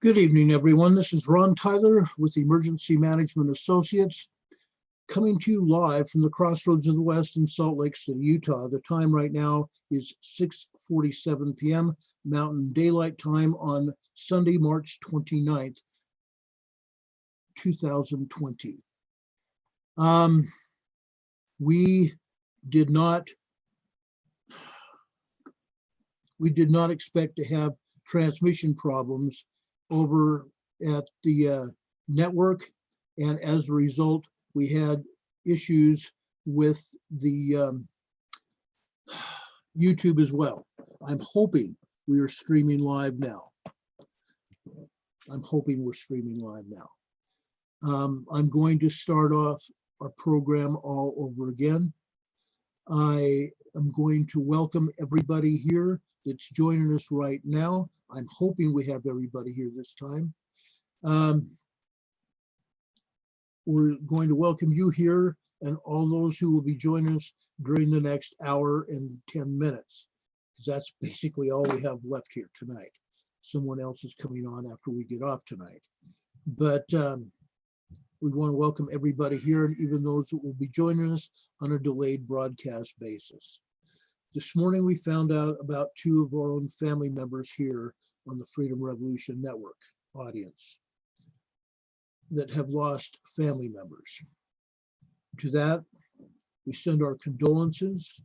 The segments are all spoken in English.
Good evening, everyone. This is Ron Tyler with Emergency Management Associates, coming to you live from the Crossroads of the West in Salt Lake City, Utah. The time right now is 6:47 p.m. Mountain Daylight Time on Sunday, March 29th, 2020. We did not expect to have transmission problems over at the network, and as a result we had issues with the YouTube as well. I'm hoping we are streaming live now. I'm going to start off our program all over again. I am going to welcome everybody here that's joining us right now. I'm hoping we have everybody here this time. We're going to welcome you here and all those who will be joining us during the next hour and 10 minutes, because that's basically all we have left here tonight. Someone else is coming on after we get off tonight. But we want to welcome everybody here, and even those that will be joining us on a delayed broadcast basis. This morning, we found out about two of our own family members here on the Freedom Revolution Network audience that have lost family members. To that, we send our condolences,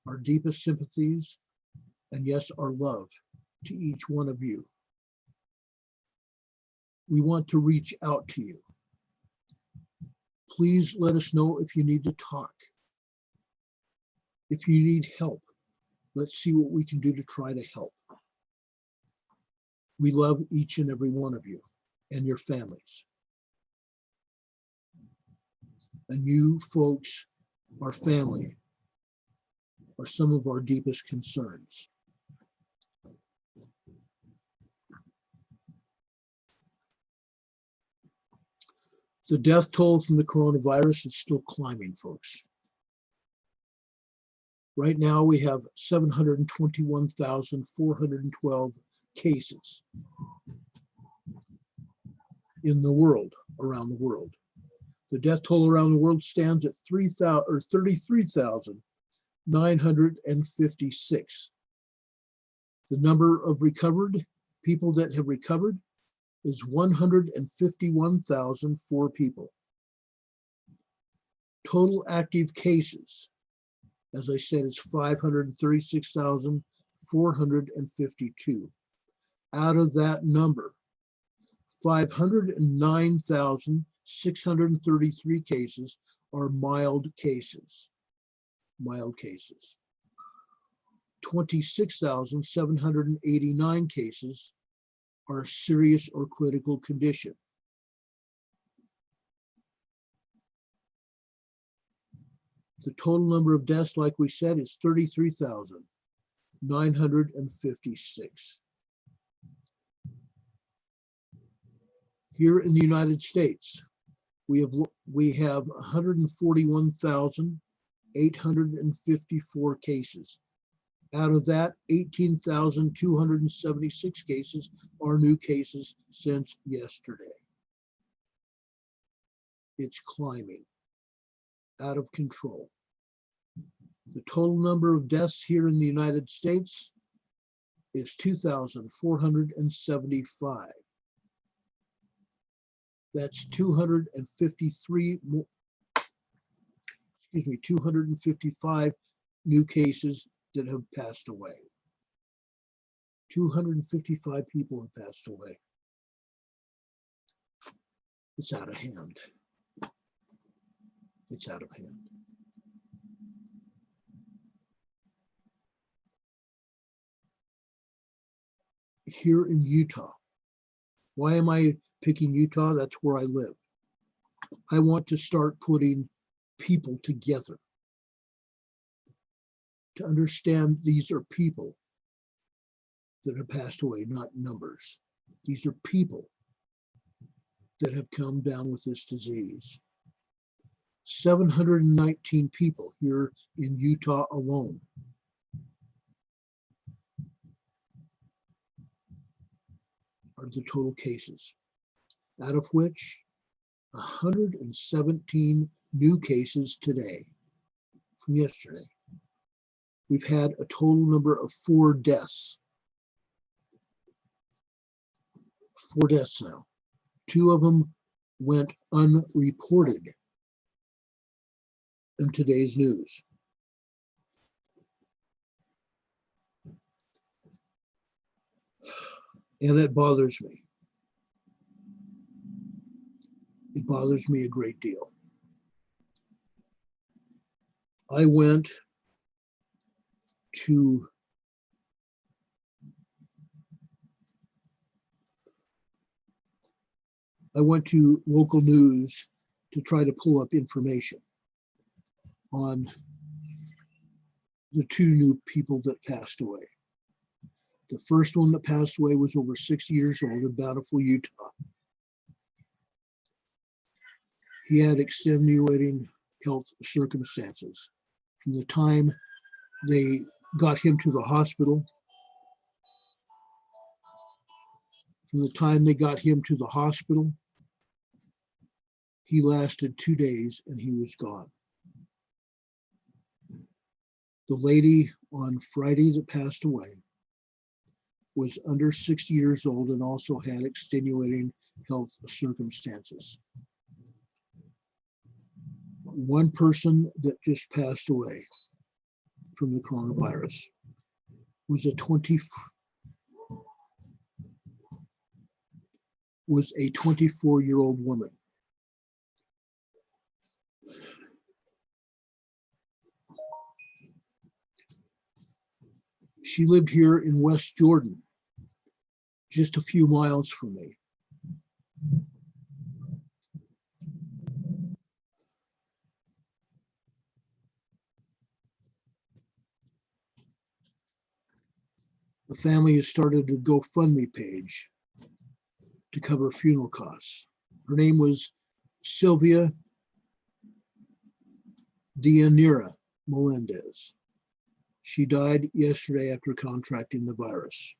our deepest sympathies, and yes, our love to each one of you. We want to reach out to you. Please let us know if you need to talk. If you need help, let's see what we can do to try to help. We love each and every one of you and your families. And you folks, our family, are some of our deepest concerns. The death toll from the coronavirus is still climbing, folks. Right now, we have 721,412 cases in the world, around the world. The death toll around the world stands at 33,956. The number of recovered people that have recovered is 151,004 people. Total active cases, as I said, is 536,452. Out of that number, 509,633 cases are mild cases. 26,789 cases are serious or critical condition. The total number of deaths, like we said, is 33,956. Here in the United States, we have 141,854 cases. Out of that, 18,276 cases are new cases since yesterday. It's climbing out of control. The total number of deaths here in the United States is 2,475. That's 255 new cases that have passed away. 255 people have passed away. It's out of hand. It's out of hand. Here in Utah, why am I picking Utah? That's where I live. I want to start putting people together to understand these are people that have passed away, not numbers. These are people that have come down with this disease. 719 people here in Utah alone. are the total cases, out of which 117 new cases today from yesterday. We've had a total number of 4 deaths. 4 deaths now. 2 of them went unreported in today's news. And it bothers me. It bothers me a great deal. I went to local news to try to pull up information on the 2 new people that passed away. The first one that passed away was over 60 years old in Bountiful, Utah. He had extenuating health circumstances. From the time they got him to the hospital, he lasted 2 days and he was gone. The lady on Friday that passed away was under 60 years old and also had extenuating health circumstances. One person that just passed away from the coronavirus was a 24-year-old woman. She lived here in West Jordan, just a few miles from me. The family has started a GoFundMe page to cover funeral costs. Her name was Sylvia Deyanira Melendez. She died yesterday after contracting the virus.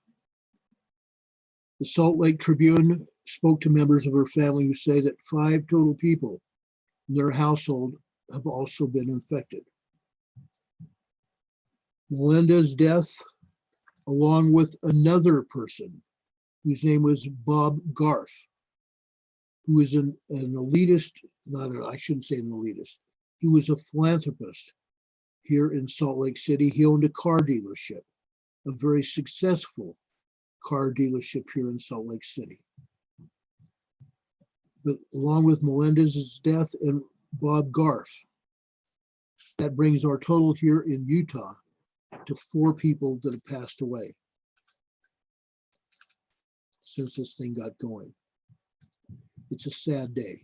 The Salt Lake Tribune spoke to members of her family who say that 5 total people in their household have also been infected. Melendez's death, along with another person whose name was Bob Garf, who is an elitist, I shouldn't say an elitist, he was a philanthropist here in Salt Lake City. He owned a car dealership, a very successful car dealership here in Salt Lake City. But along with Melendez's death and Bob Garf, that brings our total here in Utah to 4 people that have passed away since this thing got going. It's a sad day.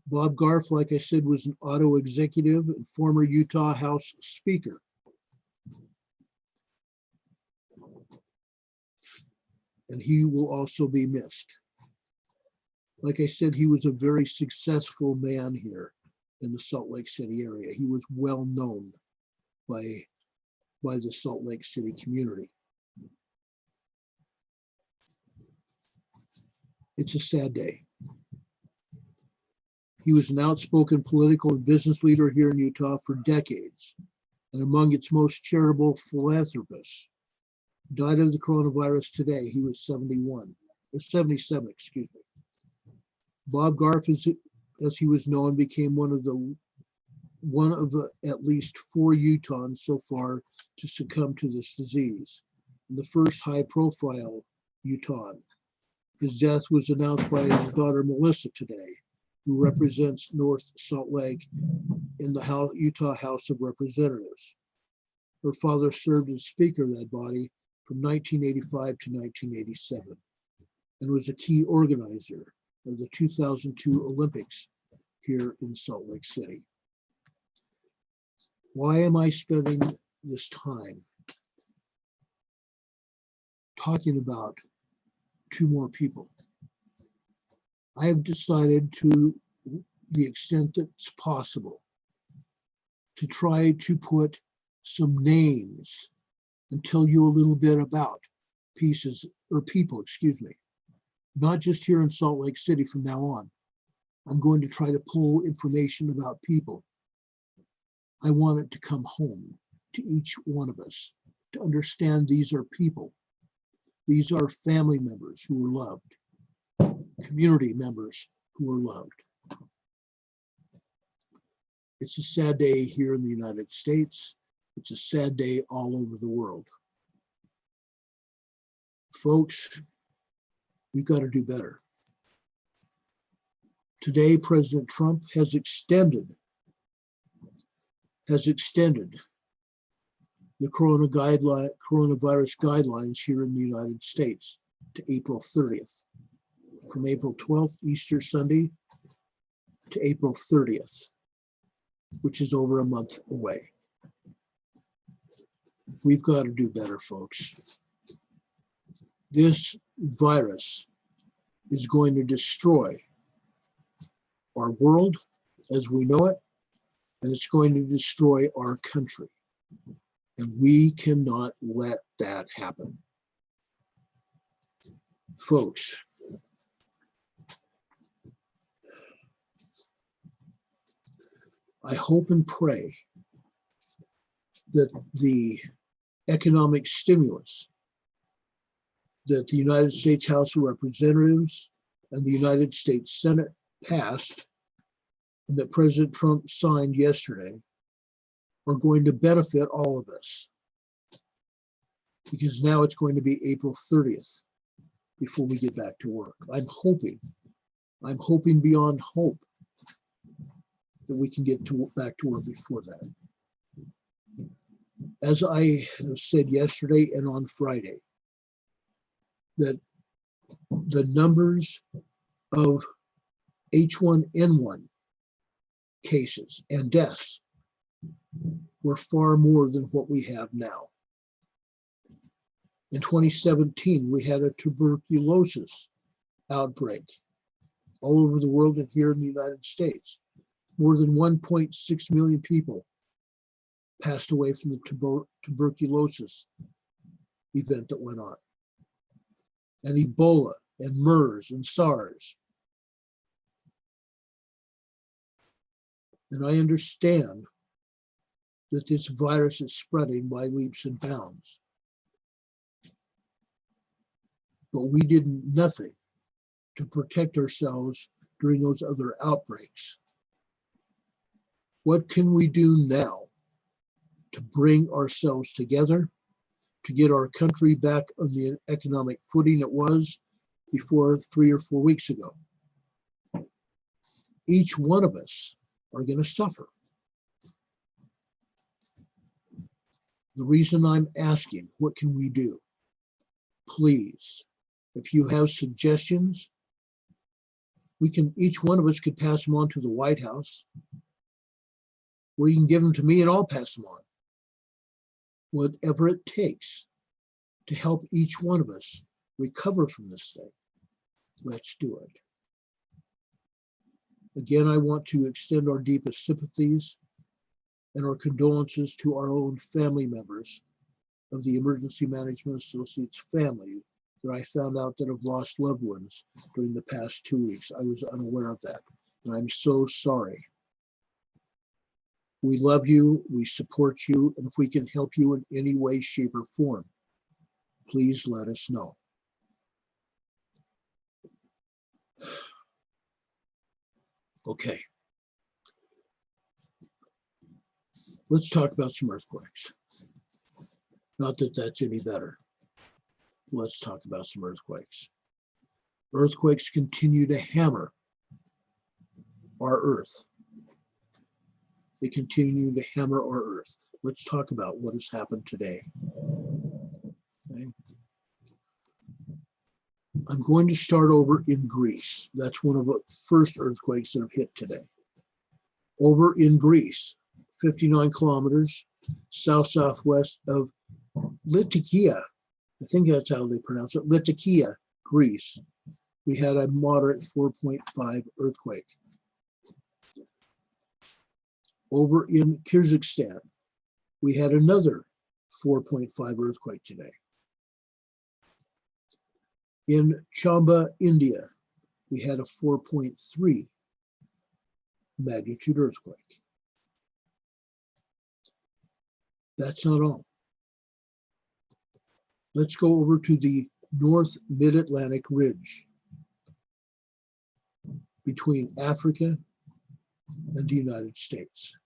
Bob Garf, like I said, was an auto executive and former Utah House Speaker. And he will also be missed. Like I said, he was a very successful man here in the Salt Lake City area. He was well known by the Salt Lake City community. It's a sad day. He was an outspoken political and business leader here in Utah for decades, and among its most charitable philanthropists. Died of the coronavirus today. He was 77, excuse me. Bob Garf, as he was known, became one of the at least 4 Utahns so far to succumb to this disease, and the first high-profile Utahn. His death was announced by his daughter Melissa today, who represents North Salt Lake in the Utah House of Representatives. Her father served as Speaker of that body from 1985 to 1987 and was a key organizer of the 2002 Olympics here in Salt Lake City. Why am I spending this time talking about 2 more people? I have decided, to the extent that's possible, to try to put some names and tell you a little bit about people, excuse me, not just here in Salt Lake City from now on. I'm going to try to pull information about people. I want it to come home to each one of us to understand these are people. These are family members who were loved, community members who were loved. It's a sad day here in the United States. It's a sad day all over the world. Folks, we've got to do better. Today, President Trump has extended the coronavirus guidelines here in the United States to April 30th. From April 12th, Easter Sunday, to April 30th, which is over a month away. We've got to do better, folks. This virus is going to destroy our world as we know it, and it's going to destroy our country. And we cannot let that happen. Folks, I hope and pray that the economic stimulus that the United States House of Representatives and the United States Senate passed and that President Trump signed yesterday are going to benefit all of us. Because now it's going to be April 30th before we get back to work. I'm hoping beyond hope that we can get back to work before that. As I said yesterday and on Friday, that the numbers of H1N1 cases and deaths were far more than what we have now. In 2017, we had a tuberculosis outbreak all over the world and here in the United States. More than 1.6 million people passed away from the tuberculosis event that went on. And Ebola and MERS and SARS. And I understand that this virus is spreading by leaps and bounds. But we did nothing to protect ourselves during those other outbreaks. What can we do now to bring ourselves together, to get our country back on the economic footing it was before 3 or 4 weeks ago? Each one of us are going to suffer. The reason I'm asking, what can we do? Please, if you have suggestions, each one of us could pass them on to the White House, or you can give them to me and I'll pass them on. Whatever it takes to help each one of us recover from this thing, let's do it. Again, I want to extend our deepest sympathies and our condolences to our own family members of the Emergency Management Associates family that I found out that have lost loved ones during the past 2 weeks. I was unaware of that, and I'm so sorry. We love you, we support you, and if we can help you in any way, shape, or form, please let us know. Okay. Let's talk about some earthquakes. Not that that's any better. Let's talk about some earthquakes. Earthquakes continue to hammer our earth. They continue to hammer our earth. Let's talk about what has happened today. Okay. I'm going to start over in Greece. That's one of the first earthquakes that have hit today. Over in Greece, 59 kilometers south-southwest of Latakia. I think that's how they pronounce it, Latakia, Greece. We had a moderate 4.5 earthquake. Over in Kyrgyzstan, we had another 4.5 earthquake today. In Chamba, India, we had a 4.3 magnitude earthquake. That's not all. Let's go over to the North Mid-Atlantic Ridge between Africa and the United States.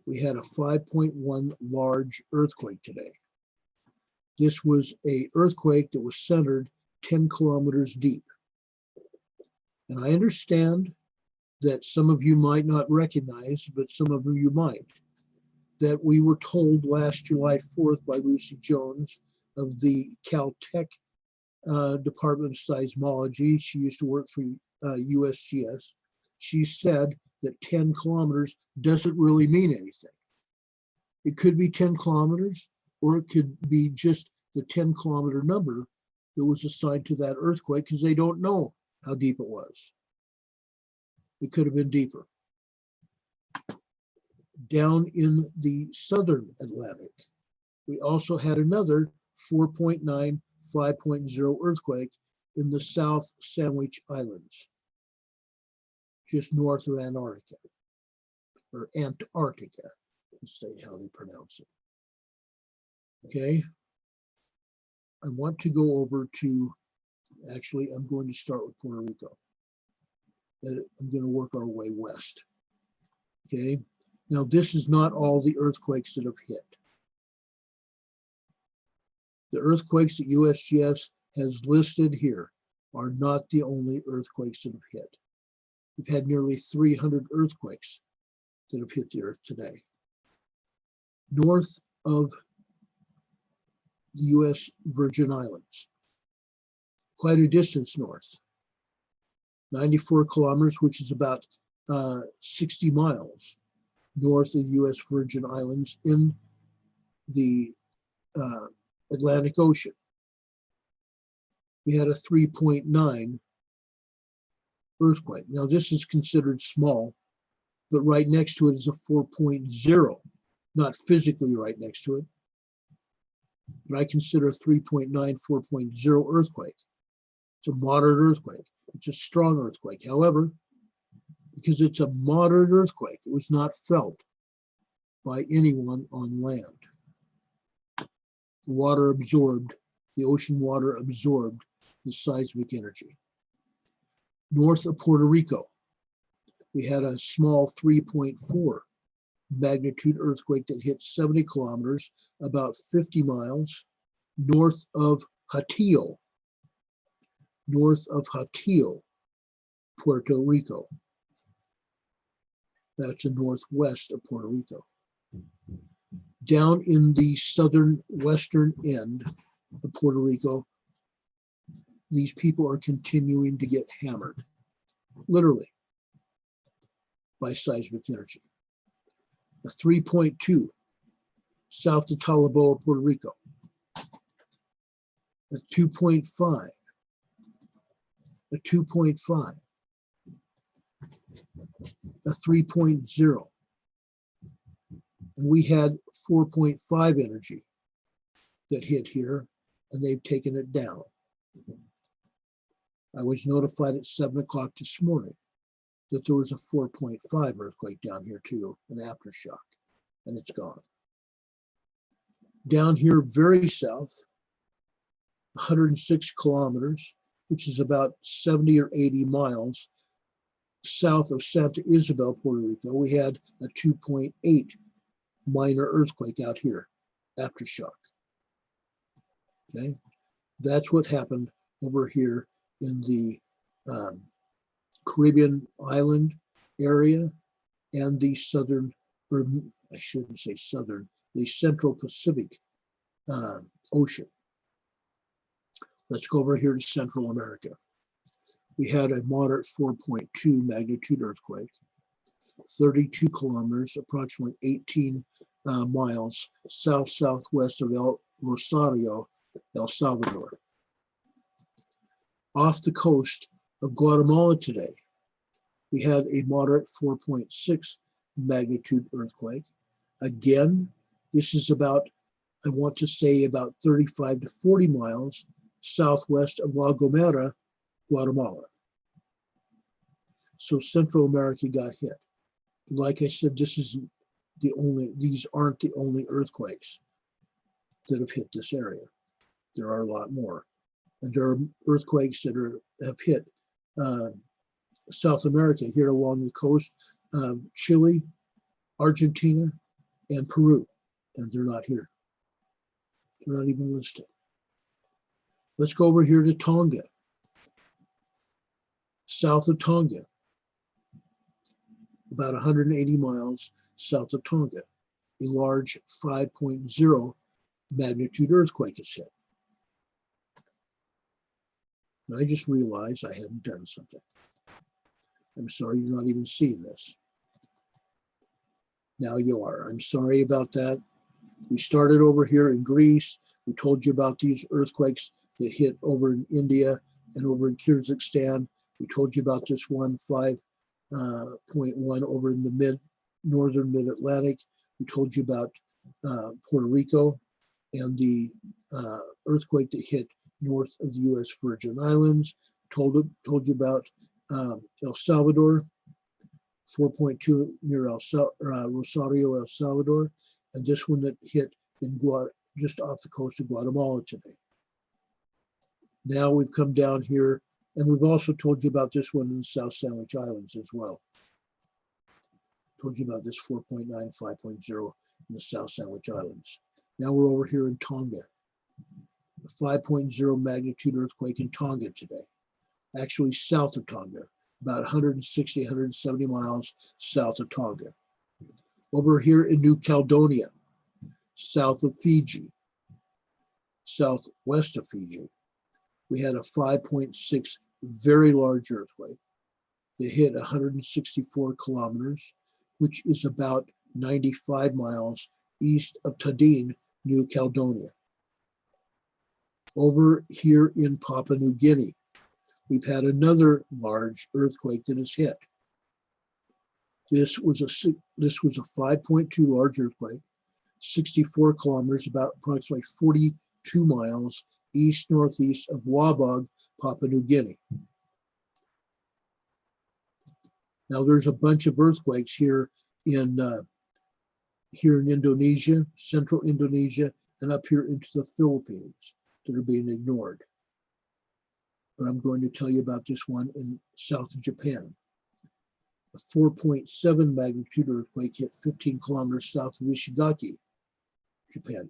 We had a 5.1 large earthquake today. This was an earthquake that was centered 10 kilometers deep. And I understand that some of you might not recognize, but some of you might, that we were told last July 4th by Lucy Jones of the Caltech Department of Seismology. She used to work for USGS. She said that 10 kilometers doesn't really mean anything. It could be 10 kilometers, or it could be just the 10 kilometer number that was assigned to that earthquake, because they don't know how deep it was. It could have been deeper. Down in the southern Atlantic, we also had another 4.9, 5.0 earthquake in the South Sandwich Islands, just north of Antarctica, or Antarctica, to say how they pronounce it. Okay, I want to go over to, actually, I'm going to start with Puerto Rico. I'm going to work our way west. Okay, now this is not all the earthquakes that have hit. The earthquakes that USGS has listed here are not the only earthquakes that have hit. We've had nearly 300 earthquakes that have hit the earth today. North of the US Virgin Islands, quite a distance north, 94 kilometers, which is about 60 miles north of the US Virgin Islands in the Atlantic Ocean. We had a 3.9 earthquake. Now this is considered small, but right next to it is a 4.0, not physically right next to it, but I consider a 3.9, 4.0 earthquake. It's a moderate earthquake. It's a strong earthquake. However, because it's a moderate earthquake, it was not felt by anyone on land. The water absorbed, the ocean water absorbed the seismic energy. North of Puerto Rico, we had a small 3.4 magnitude earthquake that hit 70 kilometers, about 50 miles north of Hatillo, Puerto Rico. That's the northwest of Puerto Rico. Down in the southern western end of Puerto Rico, these people are continuing to get hammered, literally, by seismic energy. A 3.2 south of Taliboa, Puerto Rico. A 2.5. A 2.5. A 3.0. And we had 4.5 energy that hit here, and they've taken it down. I was notified at 7 o'clock this morning that there was a 4.5 earthquake down here too, an aftershock, and it's gone. Down here, very south, 106 kilometers, which is about 70 or 80 miles south of Santa Isabel, Puerto Rico, we had a 2.8 minor earthquake out here, aftershock. Okay, that's what happened over here in the Caribbean island area and the southern, or I shouldn't say southern, the Central Pacific Ocean. Let's go over here to Central America. We had a moderate 4.2 magnitude earthquake, 32 kilometers, approximately 18 miles south-southwest of El Rosario, El Salvador. Off the coast of Guatemala today, we had a moderate 4.6 magnitude earthquake. Again, this is about, I want to say about 35 to 40 miles southwest of La Gomera, Guatemala. So Central America got hit. Like I said, these aren't the only earthquakes that have hit this area. There are a lot more. And there are earthquakes that have hit South America here along the coast, Chile, Argentina, and Peru. And they're not here. They're not even listed. Let's go over here to Tonga. South of Tonga, about 180 miles south of Tonga, a large 5.0 magnitude earthquake is hit. And I just realized I hadn't done something. I'm sorry you're not even seeing this. Now you are. I'm sorry about that. We started over here in Greece. We told you about these earthquakes that hit over in India and over in Kyrgyzstan. We told you about this one, 5.1 over in the northern mid-Atlantic. We told you about Puerto Rico and the earthquake that hit north of the U.S. Virgin Islands. Told you about El Salvador, 4.2 near Rosario, El Salvador, and this one that hit in just off the coast of Guatemala today. Now we've come down here, and we've also told you about this one in the South Sandwich Islands as well. Told you about this 4.9, 5.0 in the South Sandwich Islands. Now we're over here in Tonga. A 5.0 magnitude earthquake in Tonga today. Actually south of Tonga, about 160, 170 miles south of Tonga. Over here in New Caledonia, south of Fiji, southwest of Fiji, we had a 5.6 very large earthquake that hit 164 kilometers, which is about 95 miles east of Tadine, New Caledonia. Over here in Papua New Guinea, we've had another large earthquake that has hit. This was a 5.2 large earthquake, 64 kilometers, about approximately 42 miles east-northeast of Wabog, Papua New Guinea. Now there's a bunch of earthquakes here in Indonesia, central Indonesia, and up here into the Philippines that are being ignored. But I'm going to tell you about this one in south of Japan. A 4.7 magnitude earthquake hit 15 kilometers south of Ishigaki, Japan.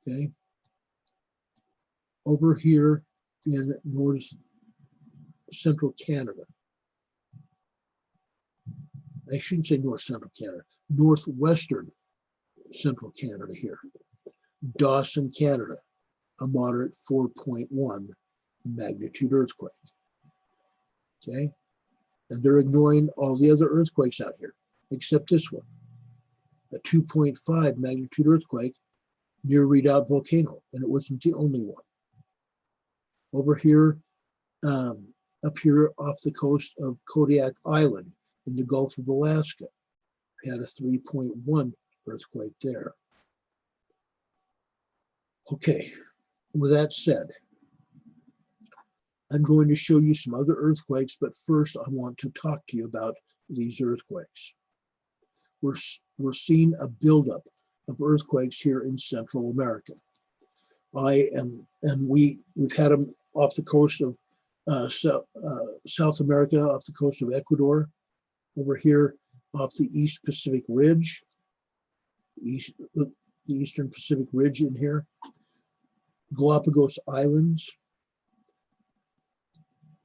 Okay. Over here in north central Canada. I shouldn't say north central Canada, northwestern central Canada here. Dawson, Canada, a moderate 4.1 magnitude earthquake. Okay, and they're ignoring all the other earthquakes out here, except this one, a 2.5 magnitude earthquake near Redoubt Volcano, and it wasn't the only one. Over here, up here off the coast of Kodiak Island in the Gulf of Alaska, we had a 3.1 earthquake there. Okay, with that said, I'm going to show you some other earthquakes, but first I want to talk to you about these earthquakes. We're seeing a buildup of earthquakes here in Central America. We've had them off the coast of South America, off the coast of Ecuador, over here off the East Pacific Ridge, the Eastern Pacific Ridge in here, Galapagos Islands.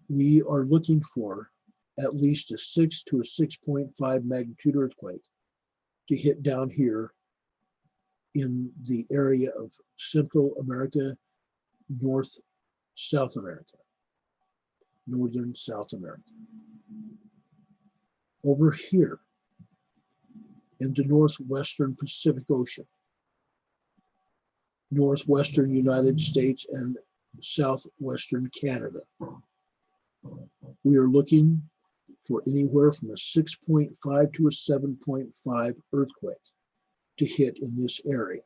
We are looking for at least a 6 to a 6.5 magnitude earthquake to hit down here in the area of Central America, Northern South America. Over here in the northwestern Pacific Ocean, northwestern United States and southwestern Canada. We are looking for anywhere from a 6.5 to a 7.5 earthquake to hit in this area.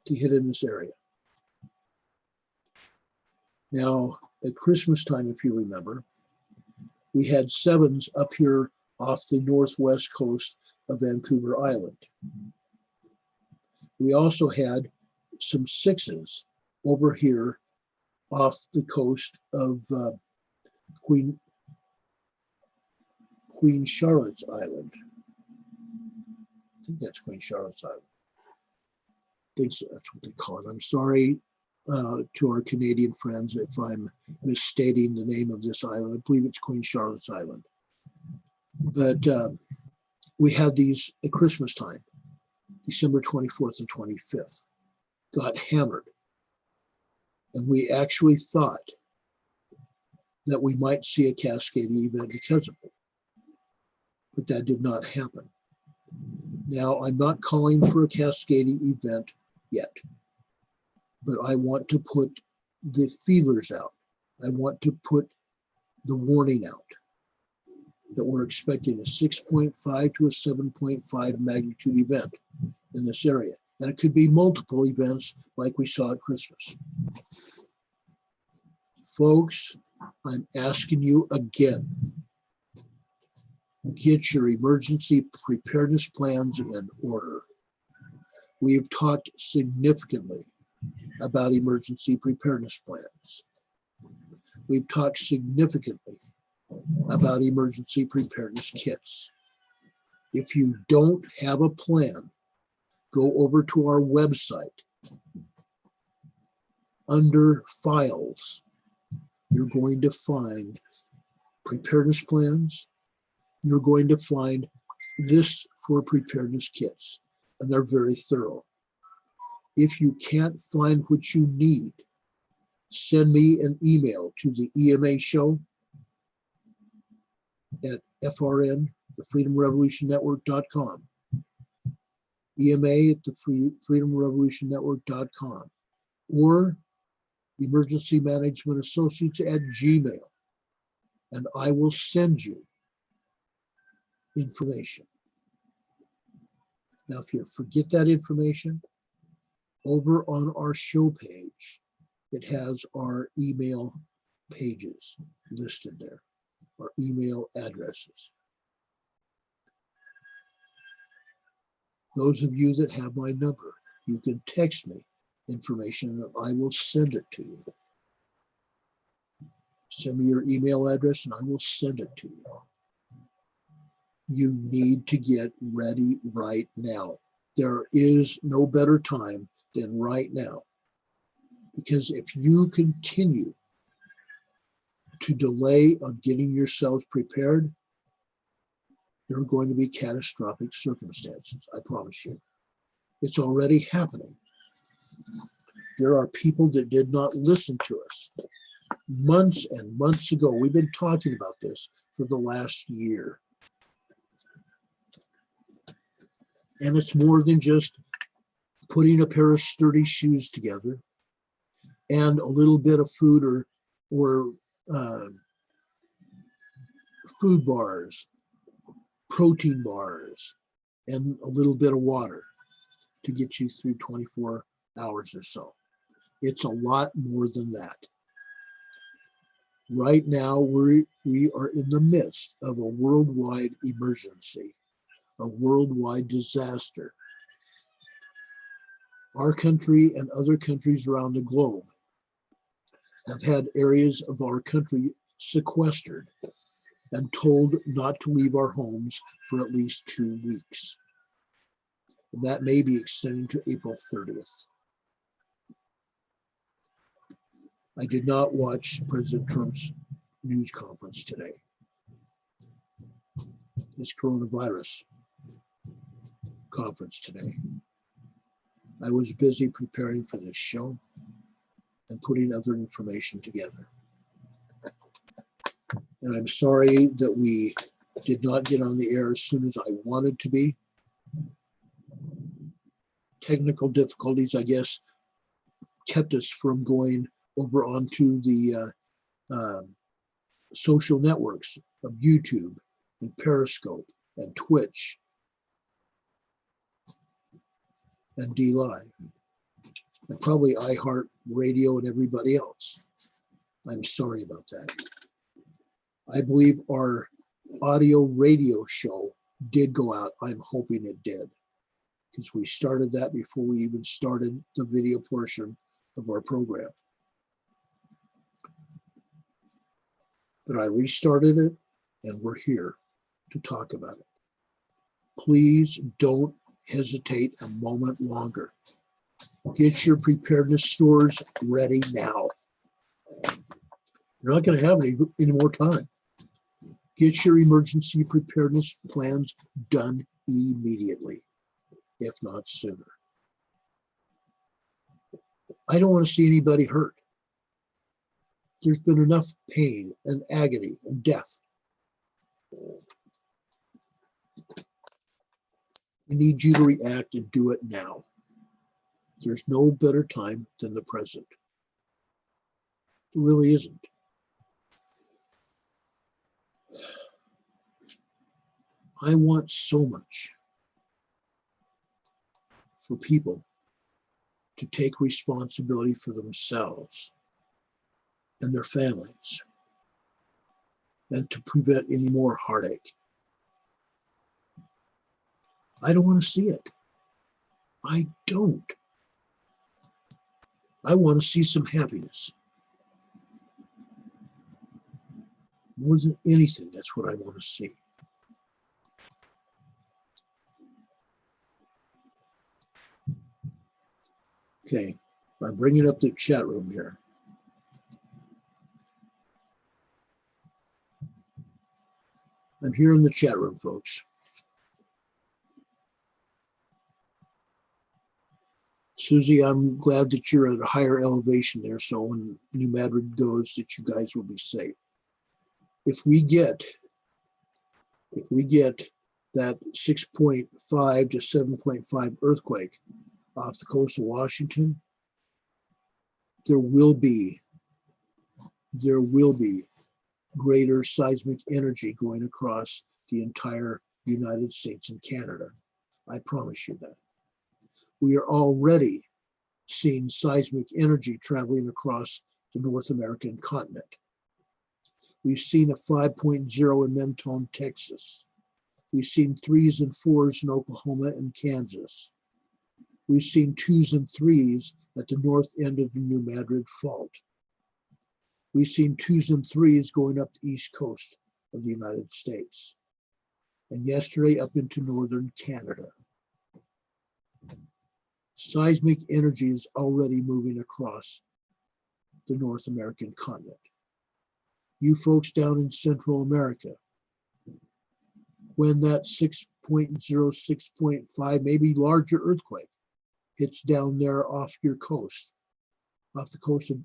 to hit in this area. Now, at Christmas time, if you remember, we had 7s up here off the northwest coast of Vancouver Island. We also had some 6s over here off the coast of Queen Charlotte's Island. I think that's Queen Charlotte's Island. I think so, that's what they call it. I'm sorry to our Canadian friends if I'm misstating the name of this island. I believe it's Queen Charlotte's Island. But we had these at Christmas time, December 24th and 25th, got hammered. And we actually thought that we might see a cascading event because of it. But that did not happen. Now, I'm not calling for a cascading event yet, but I want to put the feelers out. I want to put the warning out that we're expecting a 6.5 to a 7.5 magnitude event in this area. And it could be multiple events like we saw at Christmas. Folks, I'm asking you again, get your emergency preparedness plans in order. We've talked significantly about emergency preparedness plans. We've talked significantly about emergency preparedness kits. If you don't have a plan, go over to our website. Under files, you're going to find preparedness plans. You're going to find lists for preparedness kits, and they're very thorough. If you can't find what you need, send me an email to the EMA show at FRN, the freedomrevolutionnetwork.com. EMA at the freedomrevolutionnetwork.com, or Emergency Management Associates at Gmail, and I will send you information. Now, if you forget that information, over on our show page, it has our email pages listed there, our email addresses. Those of you that have my number, you can text me information and I will send it to you. Send me your email address and I will send it to you. You need to get ready right now. There is no better time than right now. Because if you continue to delay on getting yourselves prepared, there are going to be catastrophic circumstances, I promise you. It's already happening. There are people that did not listen to us months and months ago. We've been talking about this for the last year. And it's more than just putting a pair of sturdy shoes together and a little bit of food or food bars, protein bars, and a little bit of water to get you through 24 hours or so. It's a lot more than that. Right now, we are in the midst of a worldwide emergency, a worldwide disaster. Our country and other countries around the globe have had areas of our country sequestered and told not to leave our homes for at least 2 weeks. And that may be extending to April 30th. I did not watch President Trump's news conference today. His coronavirus conference today. I was busy preparing for this show and putting other information together. And I'm sorry that we did not get on the air as soon as I wanted to be. Technical difficulties, I guess, kept us from going over onto the social networks of YouTube and Periscope and Twitch and DLive. and probably iHeart Radio and everybody else. I'm sorry about that. I believe our audio radio show did go out. I'm hoping it did, because we started that before we even started the video portion of our program. But I restarted it, and we're here to talk about it. Please don't hesitate a moment longer. Get your preparedness stores ready now. You're not going to have any more time. Get your emergency preparedness plans done immediately, if not sooner. I don't want to see anybody hurt. There's been enough pain and agony and death. We need you to react and do it now. There's no better time than the present. There really isn't. I want so much for people to take responsibility for themselves and their families, and to prevent any more heartache. I don't want to see it. I don't. I want to see some happiness. More than anything, that's what I want to see. Okay, I'm bringing up the chat room here. I'm here in the chat room, folks. Susie, I'm glad that you're at a higher elevation there, so when New Madrid goes, that you guys will be safe. If we get that 6.5 to 7.5 earthquake off the coast of Washington, there will be greater seismic energy going across the entire United States and Canada. I promise you that. We are already seeing seismic energy traveling across the North American continent. We've seen a 5.0 in Mentone, Texas. We've seen 3s and 4s in Oklahoma and Kansas. We've seen 2s and 3s at the north end of the New Madrid Fault. We've seen 2s and 3s going up the east coast of the United States. And yesterday up into northern Canada. Seismic energy is already moving across the North American continent. You folks down in Central America, when that 6.0, 6.5, maybe larger earthquake hits down there off your coast, off the coast of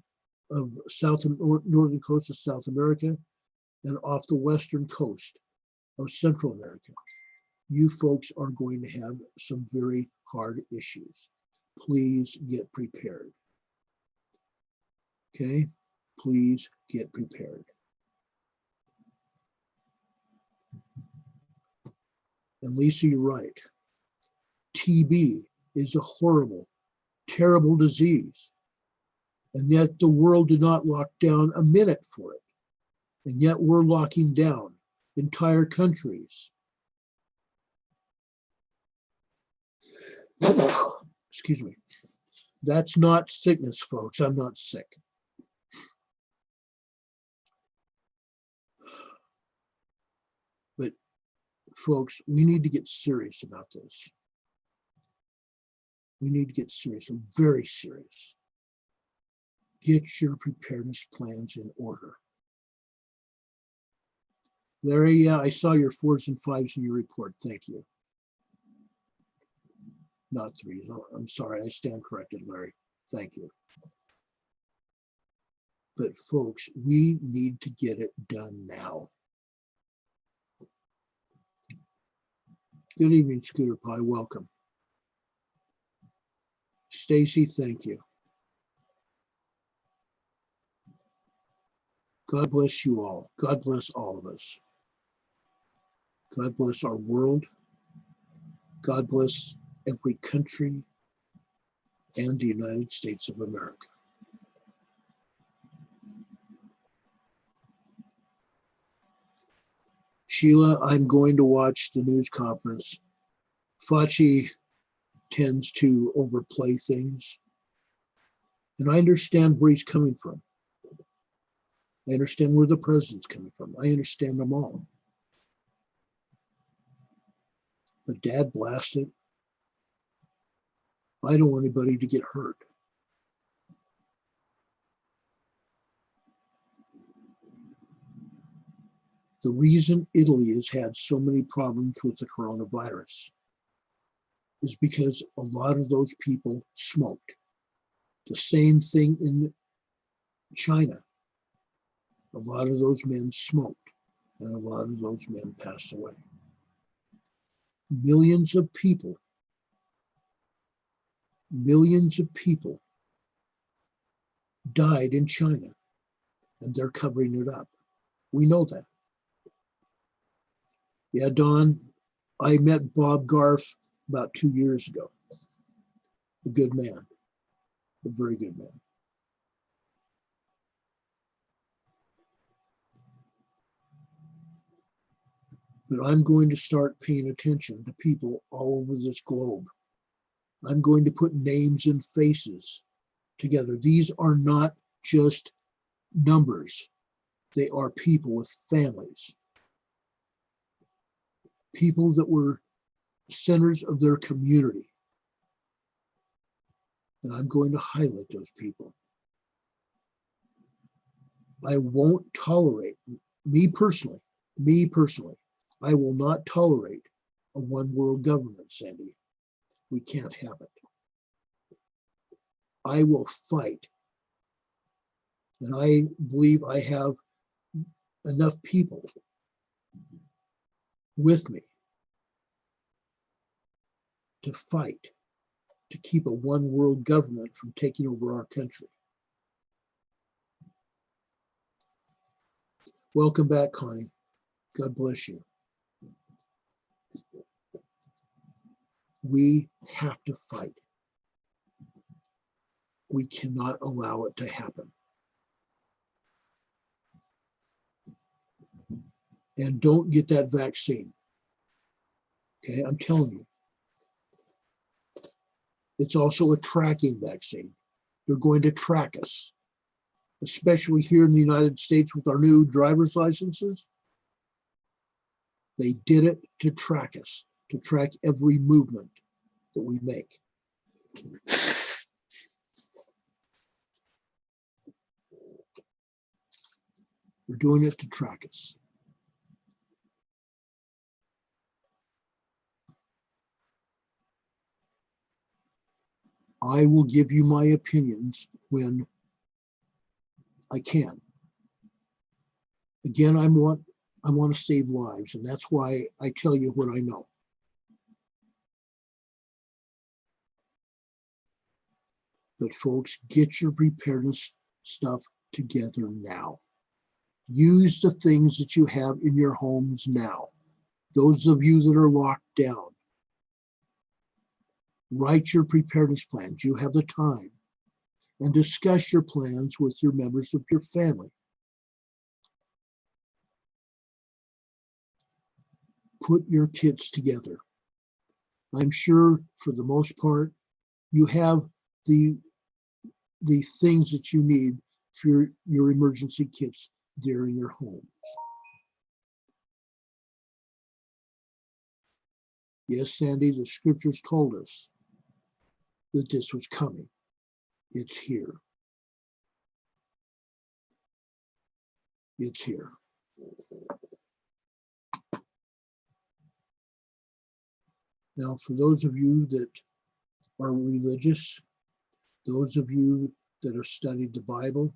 northern coast of South America, and off the western coast of Central America, you folks are going to have some very hard issues. Please get prepared. Okay? Please get prepared. And Lisa, you're right. TB is a horrible, terrible disease. And yet the world did not lock down a minute for it. And yet we're locking down entire countries. Excuse me. That's not sickness, folks. I'm not sick. But folks, we need to get serious about this. We need to get serious, very serious. Get your preparedness plans in order. Larry, yeah, I saw your 4s and 5s in your report. Thank you. Not 3s. I'm sorry, I stand corrected, Larry. Thank you. But folks, we need to get it done now. Good evening, Scooter Pie. Welcome. Stacy, thank you. God bless you all. God bless all of us. God bless our world. God bless every country, and the United States of America. Sheila, I'm going to watch the news conference. Fauci tends to overplay things. And I understand where he's coming from. I understand where the president's coming from. I understand them all. But Dad blast it. I don't want anybody to get hurt. The reason Italy has had so many problems with the coronavirus is because a lot of those people smoked. The same thing in China. A lot of those men smoked, and a lot of those men passed away. Millions of people died in China, and they're covering it up. We know that. Yeah, Don, I met Bob Garf about 2 years ago. A good man, a very good man. But I'm going to start paying attention to people all over this globe. I'm going to put names and faces together. These are not just numbers. They are people with families. People that were centers of their community. And I'm going to highlight those people. I won't tolerate, me personally, I will not tolerate a one world government, Sandy. We can't have it. I will fight. And I believe I have enough people with me to fight to keep a one world government from taking over our country. Welcome back, Connie. God bless you. We have to fight. We cannot allow it to happen. And don't get that vaccine. Okay, I'm telling you. It's also a tracking vaccine. They're going to track us, especially here in the United States with our new driver's licenses. They did it to track us, to track every movement that we make. They're doing it to track us. I will give you my opinions when I can. Again, I want to save lives, and that's why I tell you what I know. But folks, get your preparedness stuff together now. Use the things that you have in your homes now. Those of you that are locked down, write your preparedness plans. You have the time. And discuss your plans with your members of your family. Put your kits together. I'm sure for the most part, you have the things that you need for your emergency kits there in your homes. Yes, Sandy, the scriptures told us that this was coming. It's here. It's here. Now, for those of you that are religious, those of you that have studied the Bible,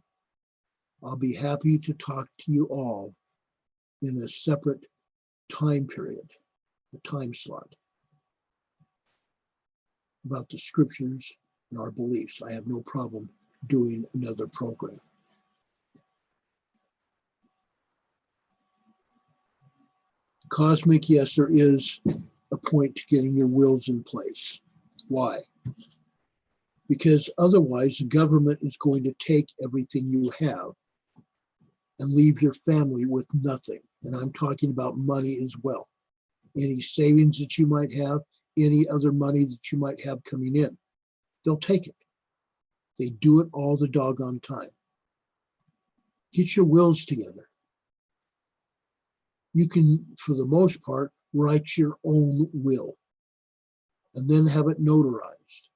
I'll be happy to talk to you all in a separate time period, a time slot, about the scriptures and our beliefs. I have no problem doing another program. Cosmic, yes, there is a point to getting your wills in place. Why? because otherwise the government is going to take everything you have and leave your family with nothing. And I'm talking about money as well. Any savings that you might have, any other money that you might have coming in, they'll take it. They do it all the doggone time. Get your wills together. You can, for the most part, write your own will and then have it notarized.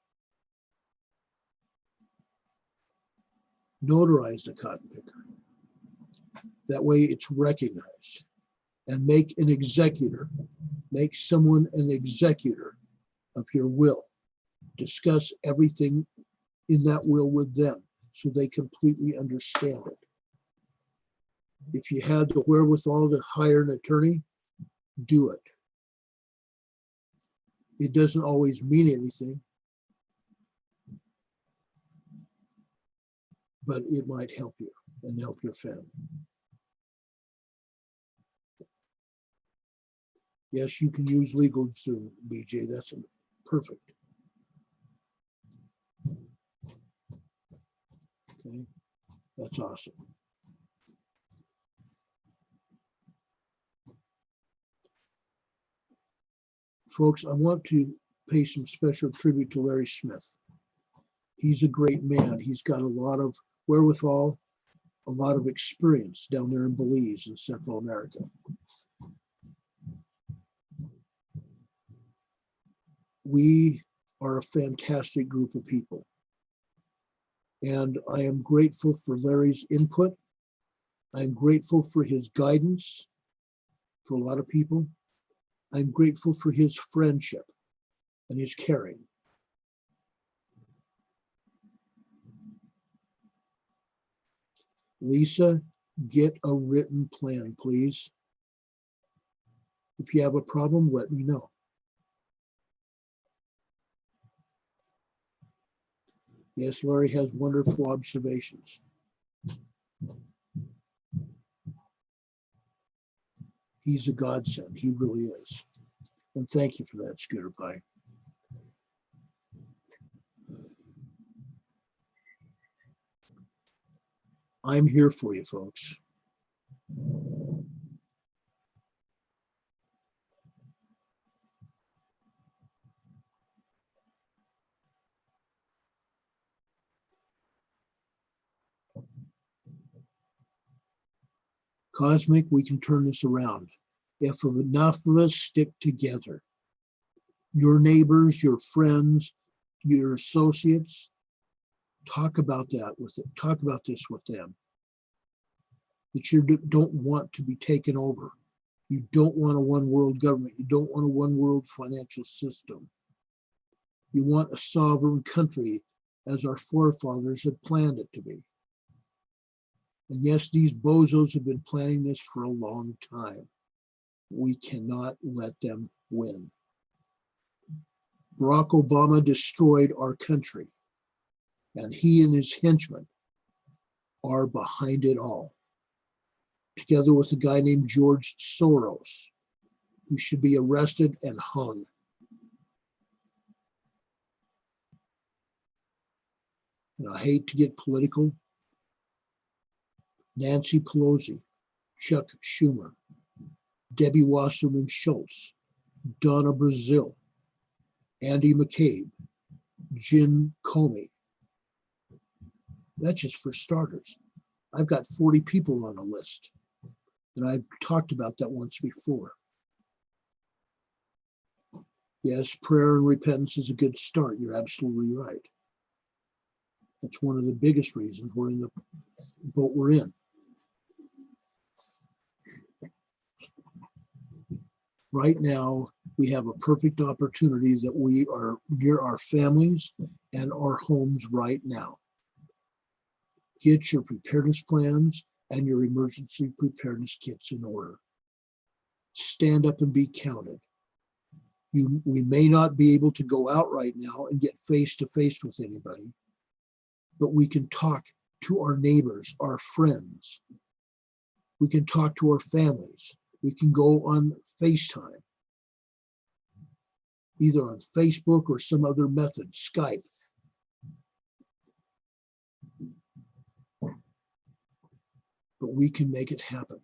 Notarize the cotton picker. That way it's recognized. And make an executor. Make someone an executor of your will. Discuss everything in that will with them so they completely understand it. If you had the wherewithal to hire an attorney, do it. It doesn't always mean anything, but it might help you and help your family. Yes, you can use LegalZoom, BJ. That's perfect. Okay, that's awesome. Folks, I want to pay some special tribute to Larry Smith. He's a great man. He's got a lot of wherewithal, a lot of experience down there in Belize in Central America. We are a fantastic group of people. And I am grateful for Larry's input. I'm grateful for his guidance for a lot of people. I'm grateful for his friendship and his caring. Lisa, get a written plan, please. If you have a problem, let me know. Yes, Larry has wonderful observations. He's a godsend. He really is. And thank you for that, Scooter Pie. I'm here for you, folks. Cosmic, we can turn this around. If enough of us stick together, your neighbors, your friends, your associates, talk about that with it. Talk about this with them. That you don't want to be taken over. You don't want a one world government. You don't want a one world financial system. You want a sovereign country as our forefathers had planned it to be. And yes, these bozos have been planning this for a long time. We cannot let them win. Barack Obama destroyed our country, and he and his henchmen are behind it all, together with a guy named George Soros, who should be arrested and hung. And I hate to get political. Nancy Pelosi, Chuck Schumer, Debbie Wasserman Schultz, Donna Brazile, Andy McCabe, Jim Comey. That's just for starters. I've got 40 people on a list, and I've talked about that once before. Yes, prayer and repentance is a good start. You're absolutely right. That's one of the biggest reasons we're in the boat we're in. Right now, we have a perfect opportunity that we are near our families and our homes right now. Get your preparedness plans and your emergency preparedness kits in order. Stand up and be counted. We may not be able to go out right now and get face to face with anybody, but we can talk to our neighbors, our friends. We can talk to our families. We can go on FaceTime, either on Facebook or some other method, Skype. but we can make it happen.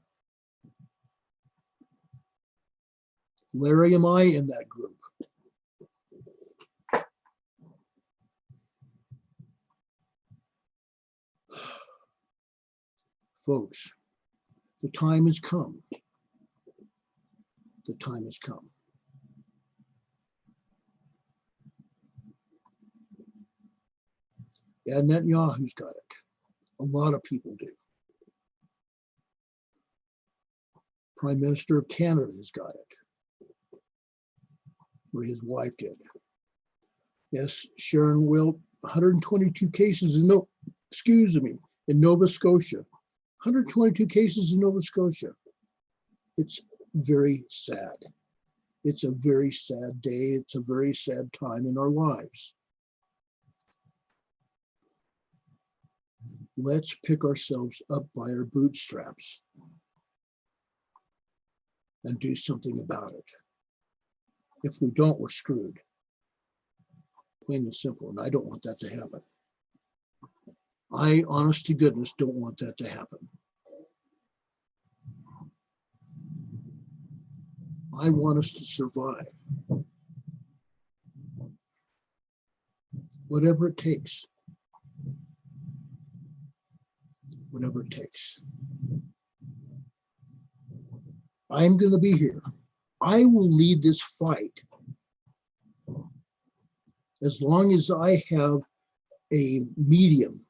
Larry, am I in that group? Folks, the time has come. The time has come. And Netanyahu's got it. A lot of people do. Prime Minister of Canada has got it, or his wife did. Yes, Sharon Wilt, 122 cases in Nova Scotia. 122 cases in Nova Scotia. It's very sad. It's a very sad day. It's a very sad time in our lives. Let's pick ourselves up by our bootstraps and do something about it. If we don't, we're screwed. Plain and simple, and I don't want that to happen. I, honest to goodness, don't want that to happen. I want us to survive. Whatever it takes. Whatever it takes. I'm going to be here. I will lead this fight as long as I have a medium,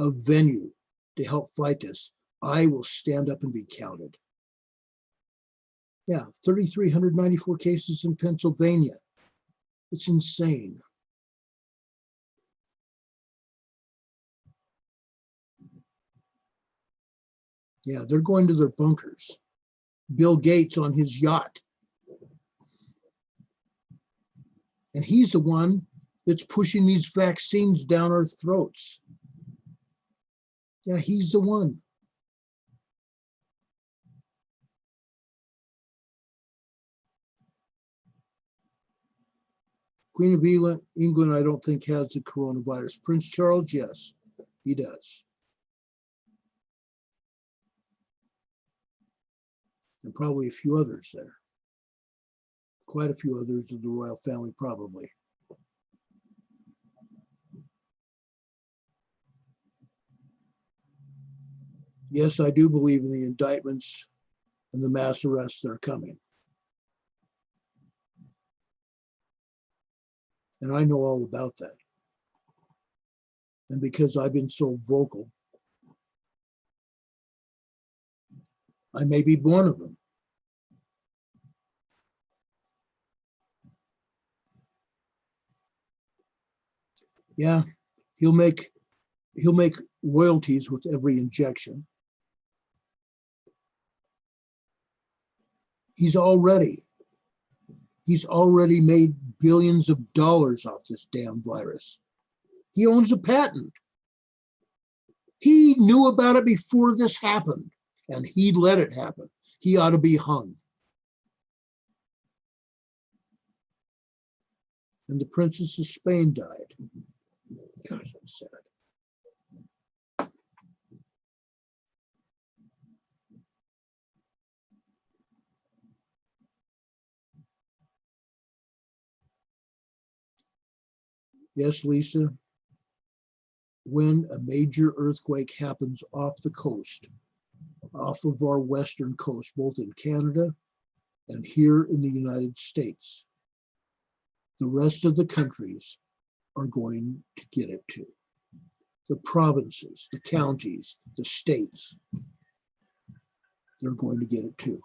a venue to help fight this. I will stand up and be counted. Yeah, 3,394 cases in Pennsylvania. It's insane. Yeah, they're going to their bunkers. Bill Gates on his yacht. And he's the one that's pushing these vaccines down our throats. Yeah, he's the one. Queen of England, I don't think has the coronavirus. Prince Charles, yes, he does. And probably a few others there. Quite a few others of the royal family, probably. Yes, I do believe in the indictments and the mass arrests that are coming. And I know all about that. And because I've been so vocal, I may be born of them. Yeah, he'll make royalties with every injection. He's already made billions of dollars off this damn virus. He owns a patent. He knew about it before this happened, and he let it happen. He ought to be hung. And the Princess of Spain died. Gosh, that's sad. Yes, Lisa, when a major earthquake happens off the coast, off of our western coast, both in Canada and here in the United States, the rest of the countries are going to get it too. The provinces, the counties, the states, they're going to get it too.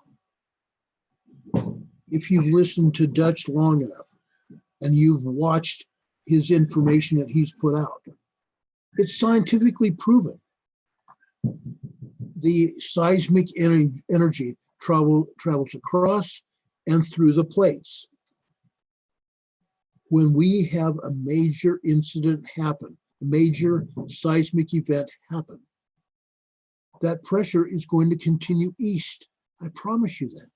If you've listened to Dutch long enough and you've watched his information that he's put out, it's scientifically proven. The seismic energy travels across and through the plates. When we have a major incident happen, a major seismic event happen, that pressure is going to continue east. I promise you that.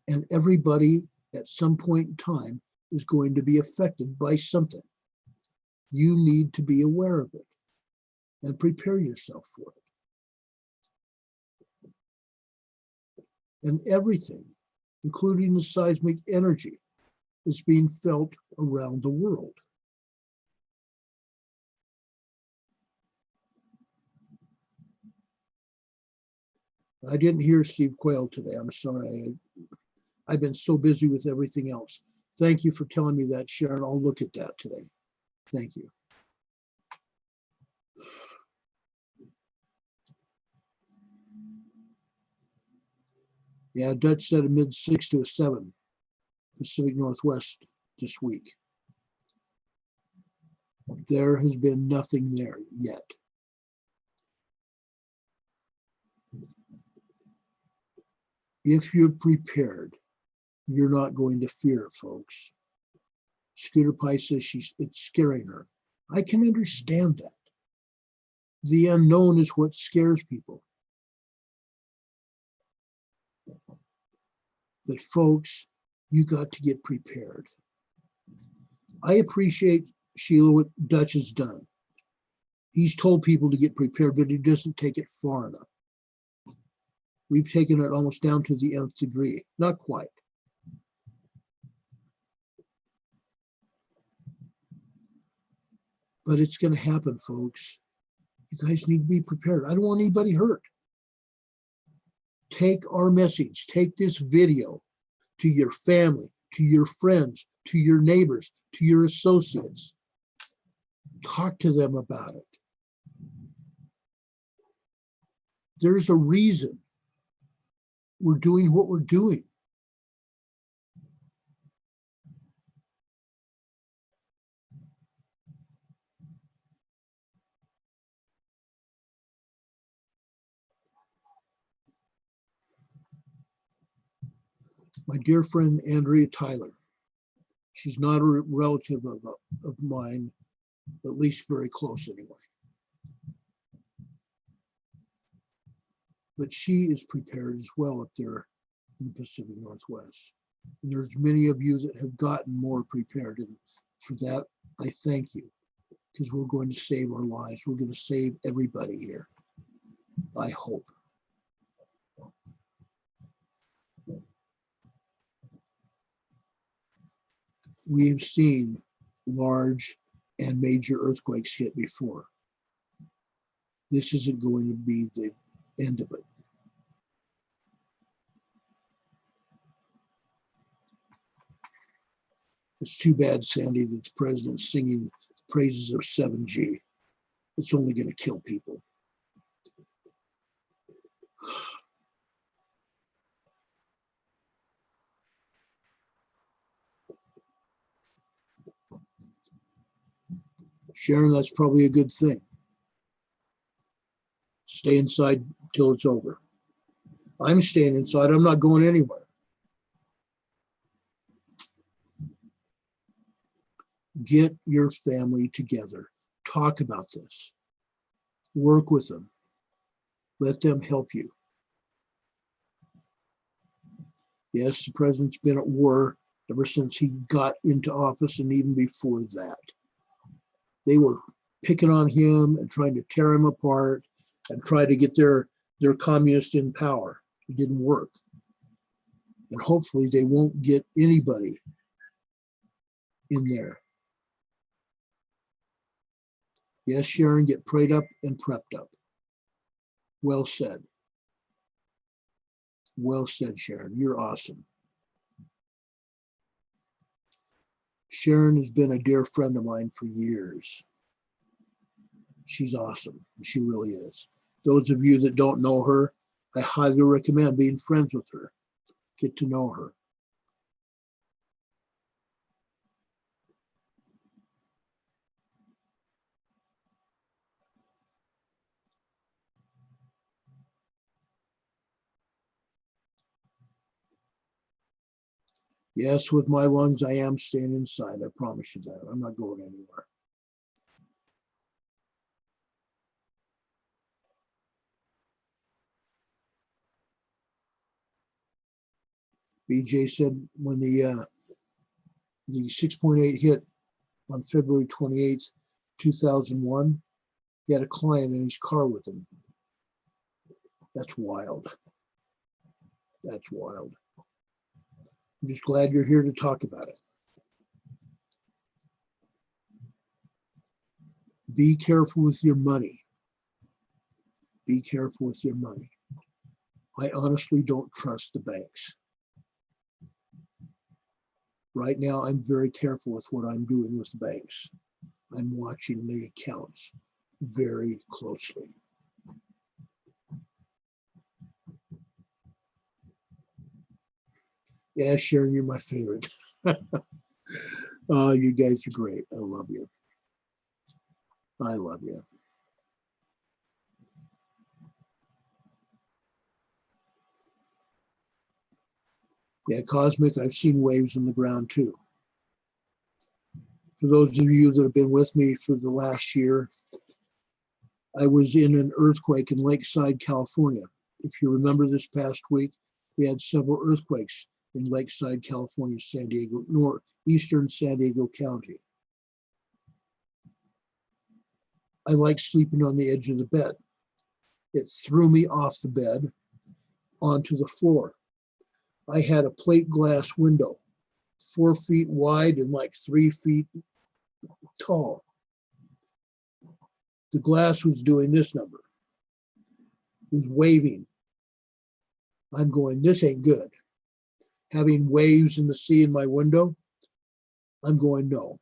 And everybody at some point in time is going to be affected by something. You need to be aware of it and prepare yourself for it. and everything, including the seismic energy, is being felt around the world. I didn't hear Steve Quayle today. I'm sorry. I've been so busy with everything else. Thank you for telling me that, Sharon. I'll look at that today. Thank you. Yeah, Dutch said a mid-6 to a 7, Pacific Northwest this week. There has been nothing there yet. If you're prepared, you're not going to fear, folks. Scooter Pie says it's scaring her. I can understand that. The unknown is what scares people. But folks, you got to get prepared. I appreciate, Sheila, what Dutch has done. He's told people to get prepared, but he doesn't take it far enough. We've taken it almost down to the nth degree. Not quite. But it's going to happen, folks. You guys need to be prepared. I don't want anybody hurt. Take our message, take this video to your family, to your friends, to your neighbors, to your associates. Talk to them about it. There's a reason we're doing what we're doing. My dear friend, Andrea Tyler, she's not a relative of mine, at least very close anyway. But she is prepared as well up there in the Pacific Northwest. And there's many of you that have gotten more prepared. And for that, I thank you, because we're going to save our lives. We're going to save everybody here, I hope. We have seen large and major earthquakes hit before. This isn't going to be the end of it. It's too bad, Sandy, that the president's singing praises of 7G. It's only going to kill people. Sharon, that's probably a good thing. Stay inside till it's over. I'm staying inside. I'm not going anywhere. Get your family together. Talk about this. Work with them. Let them help you. Yes, the president's been at war ever since he got into office, and even before that. They were picking on him and trying to tear him apart and try to get their communists in power. It didn't work. And hopefully they won't get anybody in there. Yes, Sharon, get prayed up and prepped up. Well said. Well said, Sharon. You're awesome. Sharon has been a dear friend of mine for years. She's awesome. She really is. Those of you that don't know her, I highly recommend being friends with her. Get to know her. Yes, with my lungs, I am staying inside. I promise you that. I'm not going anywhere. BJ said when the 6.8 hit on February 28th, 2001, he had a client in his car with him. That's wild. That's wild. I'm just glad you're here to talk about it. Be careful with your money. Be careful with your money. I honestly don't trust the banks. Right now, I'm very careful with what I'm doing with the banks. I'm watching the accounts very closely. Yeah, Sharon, you're my favorite. Oh, you guys are great. I love you. I love you. Yeah, Cosmic, I've seen waves in the ground too. For those of you that have been with me for the last year, I was in an earthquake in Lakeside, California. If you remember this past week, we had several earthquakes in Lakeside, California, San Diego, northeastern San Diego County. I like sleeping on the edge of the bed. It threw me off the bed onto the floor. I had a plate glass window, 4 feet wide and like 3 feet tall. The glass was doing this number, was waving. I'm going, this ain't good. Having waves in the sea in my window, I'm going, no.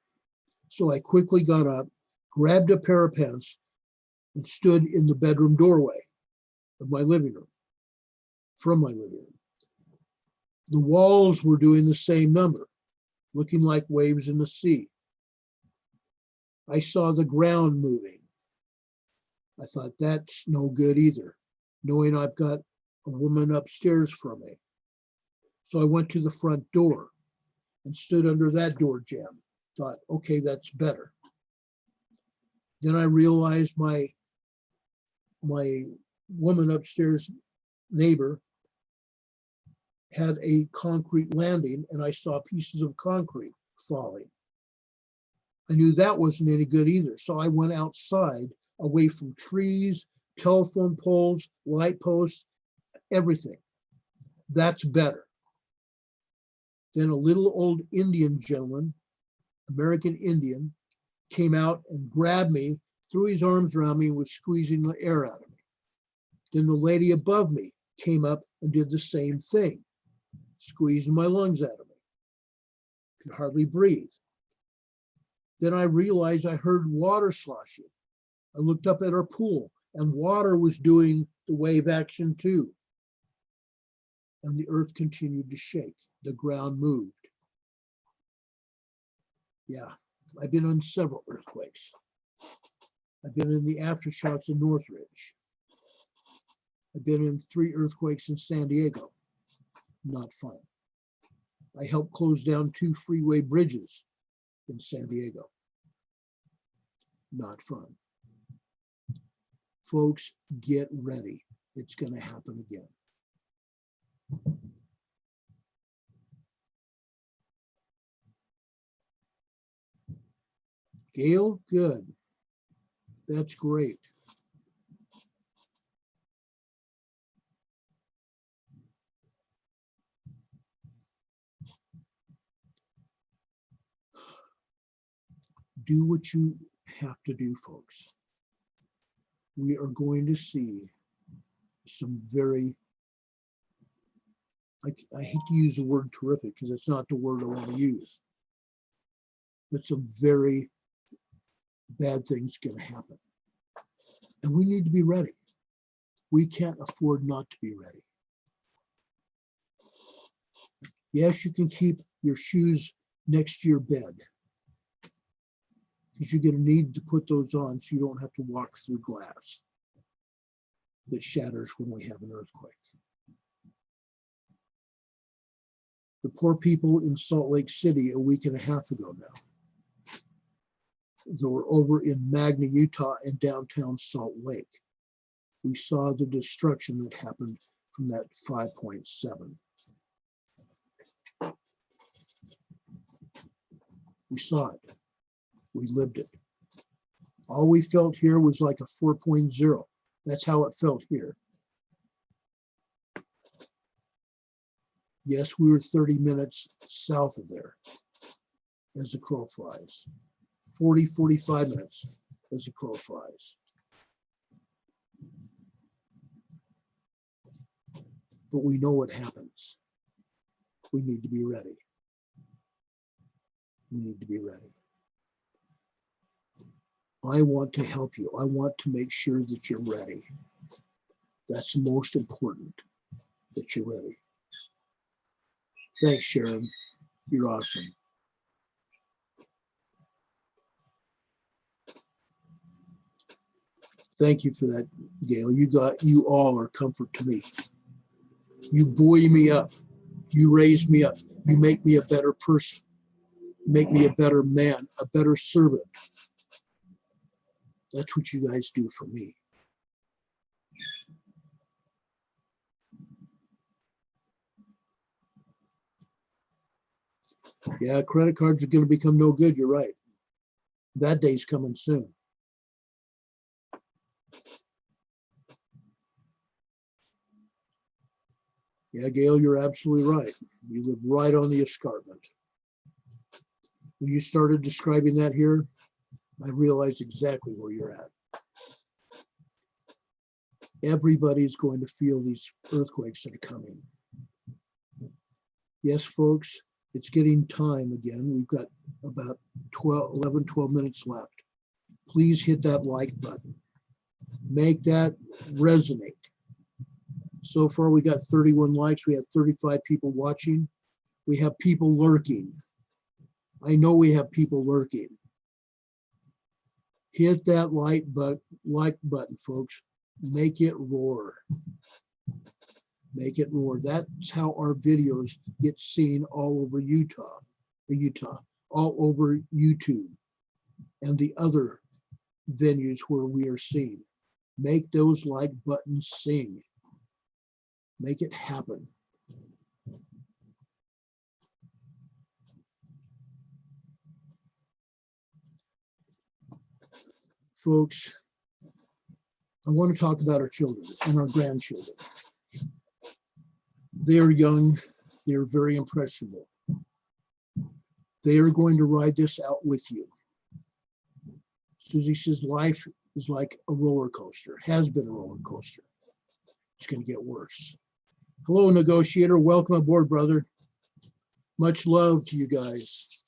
So I quickly got up, grabbed a pair of pants, and stood in the bedroom doorway of my living room, from my living room. The walls were doing the same number, looking like waves in the sea. I saw the ground moving. I thought, that's no good either, knowing I've got a woman upstairs from me. So I went to the front door and stood under that door jamb. Thought, okay, that's better. Then I realized my woman upstairs neighbor had a concrete landing, and I saw pieces of concrete falling. I knew that wasn't any good either. So I went outside, away from trees, telephone poles, light posts, everything. That's better. Then a little old Indian gentleman, American Indian, came out and grabbed me, threw his arms around me, and was squeezing the air out of me. Then the lady above me came up and did the same thing, squeezing my lungs out of me. Could hardly breathe. Then I realized I heard water sloshing. I looked up at our pool, and water was doing the wave action too. And the earth continued to shake. The ground moved. Yeah, I've been on several earthquakes. I've been in the aftershocks of Northridge. I've been in 3 earthquakes in San Diego. Not fun. I helped close down 2 freeway bridges in San Diego. Not fun. Folks, get ready. It's going to happen again. Gail, good. That's great. Do what you have to do, folks. We are going to see some very, I hate to use the word terrific because it's not the word I want to use, but some very bad things going to happen. And we need to be ready. We can't afford not to be ready. Yes, you can keep your shoes next to your bed because you're going to need to put those on so you don't have to walk through glass that shatters when we have an earthquake. The poor people in Salt Lake City a week and a half ago now, they were over in Magna, Utah and downtown Salt Lake. We saw the destruction that happened from that 5.7. We saw it. We lived it. All we felt here was like a 4.0. That's how it felt here. Yes, we were 30 minutes south of there as the crow flies. 40, 45 minutes as the crow flies. But we know what happens. We need to be ready. We need to be ready. I want to help you. I want to make sure that you're ready. That's most important, that you're ready. Thanks, Sharon. You're awesome. Thank you for that, Gail. You all are comfort to me. You buoy me up. You raise me up. You make me a better person. Make me a better man, a better servant. That's what you guys do for me. Yeah, credit cards are going to become no good. You're right. That day's coming soon. Yeah, Gail, you're absolutely right. You live right on the escarpment. When you started describing that here, I realized exactly where you're at. Everybody's going to feel these earthquakes that are coming. Yes, folks, it's getting time again. We've got about 11, 12 minutes left. Please hit that like button. Make that resonate. So far, we got 31 likes. We have 35 people watching. We have people lurking. I know we have people lurking. Hit that like button, folks. Make it roar. Make it roar. That's how our videos get seen all over Utah, all over YouTube and the other venues where we are seen. Make those like buttons sing. Make it happen. Folks, I want to talk about our children and our grandchildren. They are young. They are very impressionable. They are going to ride this out with you. Susie says life is like a roller coaster, has been a roller coaster. It's going to get worse. Hello, Negotiator. Welcome aboard, brother. Much love to you guys.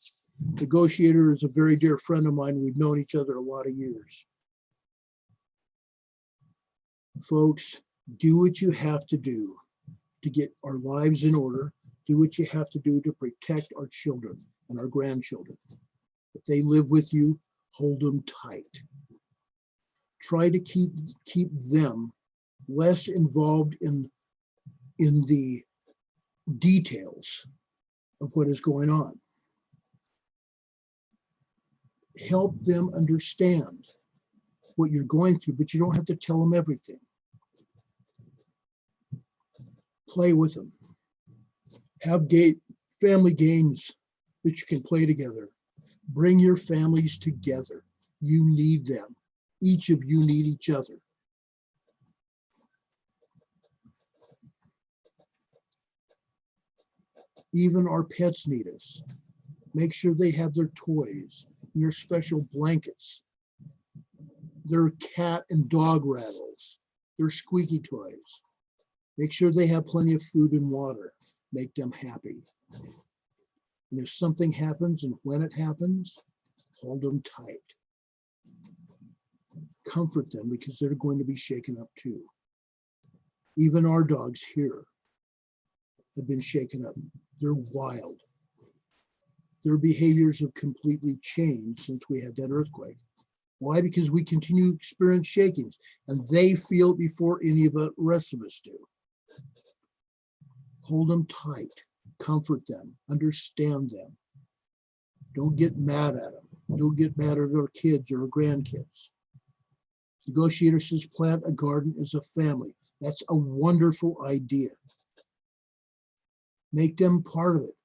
Negotiator is a very dear friend of mine. We've known each other a lot of years. Folks, do what you have to do to get our lives in order. Do what you have to do to protect our children and our grandchildren. If they live with you, hold them tight. Try to keep them less involved in the details of what is going on. Help them understand what you're going through, but you don't have to tell them everything. Play with them. Have family games that you can play together. Bring your families together. You need them. Each of you need each other. Even our pets need us. Make sure they have their toys and their special blankets, their cat and dog rattles, their squeaky toys. Make sure they have plenty of food and water. Make them happy. And if something happens, and when it happens, hold them tight. Comfort them, because they're going to be shaken up too. Even our dogs here have been shaken up. They're wild. Their behaviors have completely changed since we had that earthquake. Why? Because we continue to experience shakings, and they feel it before any of the rest of us do. Hold them tight, comfort them, understand them. Don't get mad at them. Don't get mad at our kids or our grandkids. Negotiator says plant a garden as a family. That's a wonderful idea. Make them part of it.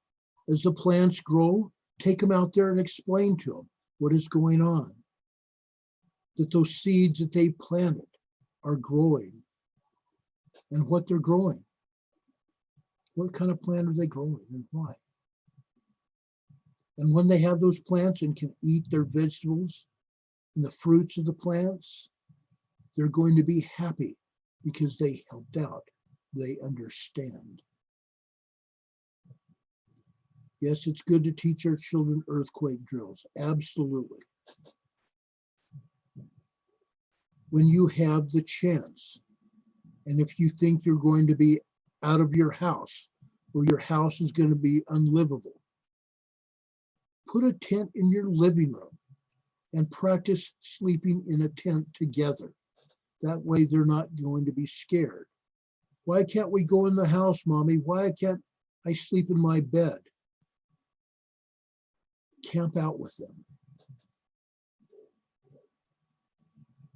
As the plants grow, take them out there and explain to them what is going on. That those seeds that they planted are growing and what they're growing. What kind of plant are they growing and why? And when they have those plants and can eat their vegetables and the fruits of the plants, they're going to be happy because they helped out. They understand. Yes, it's good to teach our children earthquake drills. Absolutely. When you have the chance, and if you think you're going to be out of your house or your house is going to be unlivable, put a tent in your living room and practice sleeping in a tent together. That way they're not going to be scared. Why can't we go in the house, Mommy? Why can't I sleep in my bed? Camp out with them.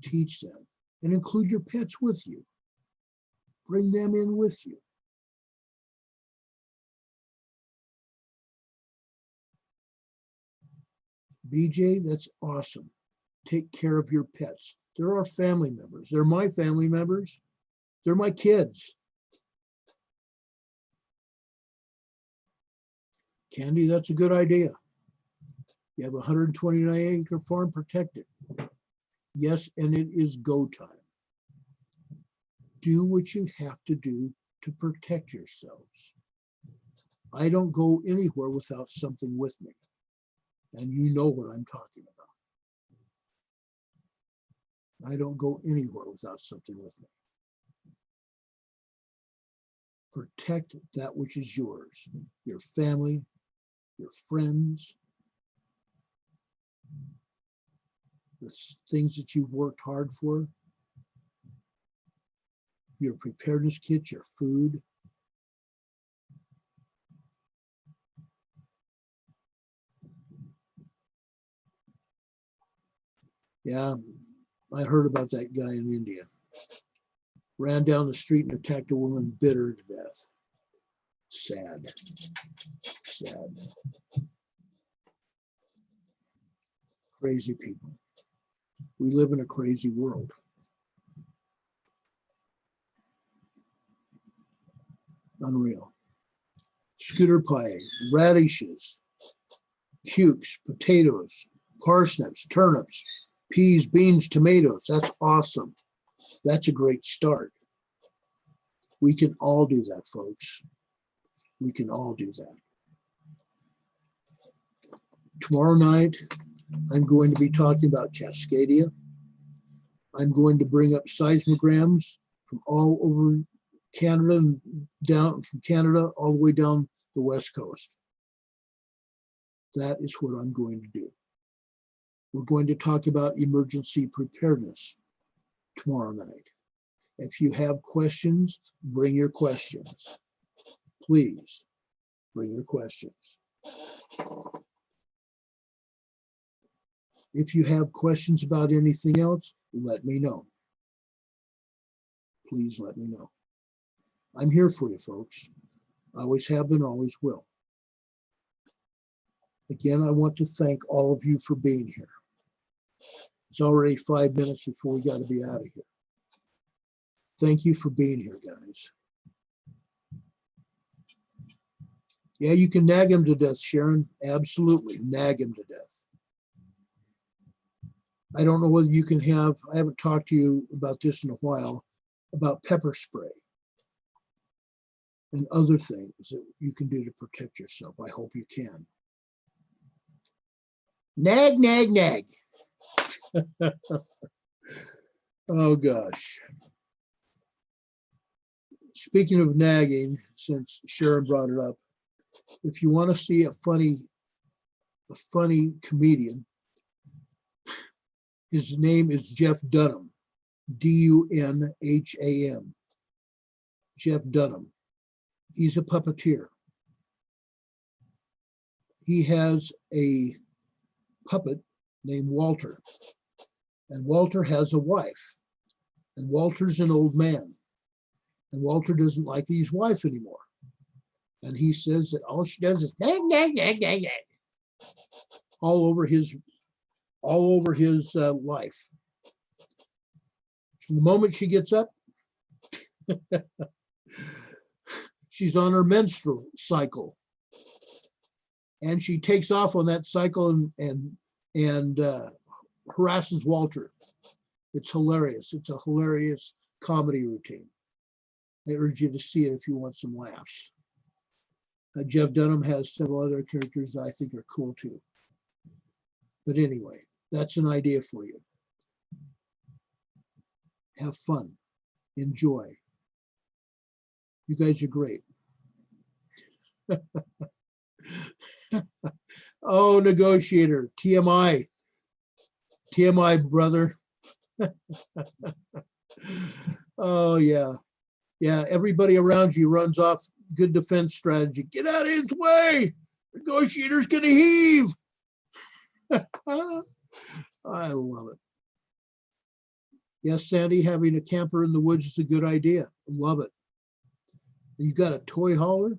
Teach them and include your pets with you. Bring them in with you. BJ, that's awesome. Take care of your pets. They're our family members. They're my family members. They're my kids. Candy, that's a good idea. You have a 129-acre farm, protect it. Yes, and it is go time. Do what you have to do to protect yourselves. I don't go anywhere without something with me. And you know what I'm talking about. I don't go anywhere without something with me. Protect that which is yours, your family, your friends, the things that you've worked hard for, your preparedness kit, your food. Yeah, I heard about that guy in India. Ran down the street and attacked a woman, bit her to death. Sad, sad. Crazy people. We live in a crazy world. Unreal. Scooter pie, radishes, cukes, potatoes, parsnips, turnips, peas, beans, tomatoes. That's awesome. That's a great start. We can all do that, folks. We can all do that. Tomorrow night, I'm going to be talking about Cascadia. I'm going to bring up seismograms from all over Canada and down from Canada all the way down the West Coast. That is what I'm going to do. We're going to talk about emergency preparedness tomorrow night. If you have questions, bring your questions. Please bring your questions. If you have questions about anything else, let me know. Please let me know. I'm here for you, folks. I always have been, always will. Again, I want to thank all of you for being here. It's already 5 minutes before we got to be out of here. Thank you for being here, guys. Yeah, you can nag him to death, Sharon. Absolutely, nag him to death. I don't know whether you can have, I haven't talked to you about this in a while, about pepper spray and other things that you can do to protect yourself. I hope you can. Nag, nag, nag. Oh, gosh. Speaking of nagging, since Sharon brought it up, if you want to see a funny comedian, his name is Jeff Dunham, D-U-N-H-A-M. Jeff Dunham. He's a puppeteer. He has a puppet named Walter, and Walter has a wife, and Walter's an old man, and Walter doesn't like his wife anymore. And he says that all she does is nag, nag, nag, nag, nag, all over his life. From the moment she gets up, She's on her menstrual cycle. And she takes off on that cycle and harasses Walter. It's hilarious. It's a hilarious comedy routine. I urge you to see it if you want some laughs. Jeff Dunham has several other characters that I think are cool too. But anyway, that's an idea for you. Have fun. Enjoy. You guys are great. Oh, negotiator, TMI. TMI, brother. Oh, yeah. Yeah, everybody around you runs off good defense strategy. Get out of his way. Negotiator's going to heave. I love it. Yes, Sandy, having a camper in the woods is a good idea. Love it. You got a toy hauler?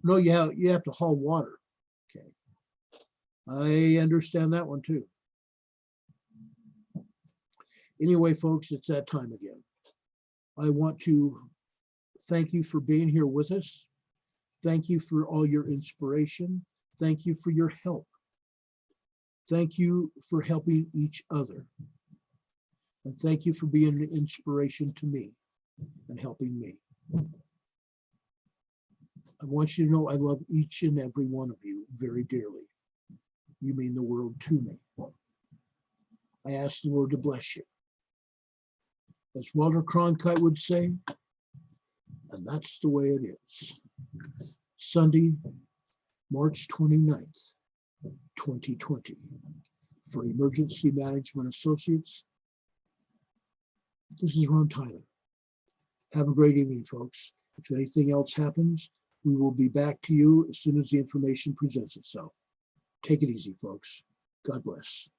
No, you have to haul water. Okay. I understand that one too. Anyway, folks, it's that time again. I want to thank you for being here with us. Thank you for all your inspiration. Thank you for your help. Thank you for helping each other. And thank you for being an inspiration to me and helping me. I want you to know I love each and every one of you very dearly. You mean the world to me. I ask the Lord to bless you. As Walter Cronkite would say, and that's the way it is. Sunday, March 29th, 2020. For Emergency Management Associates, this is Ron Tyler. Have a great evening, folks. If anything else happens, we will be back to you as soon as the information presents itself. Take it easy, folks. God bless.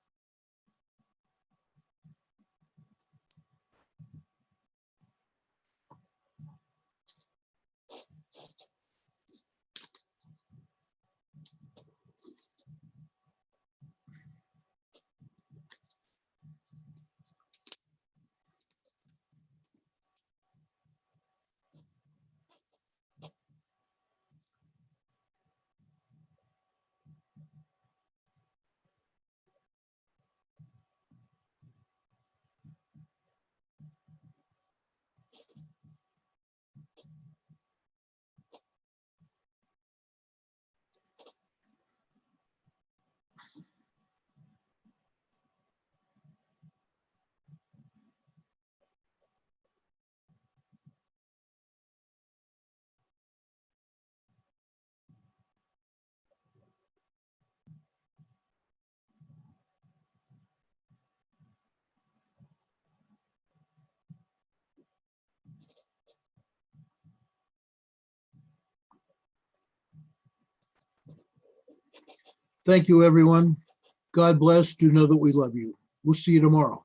Thank you, everyone. God bless. Do know that we love you. We'll see you tomorrow.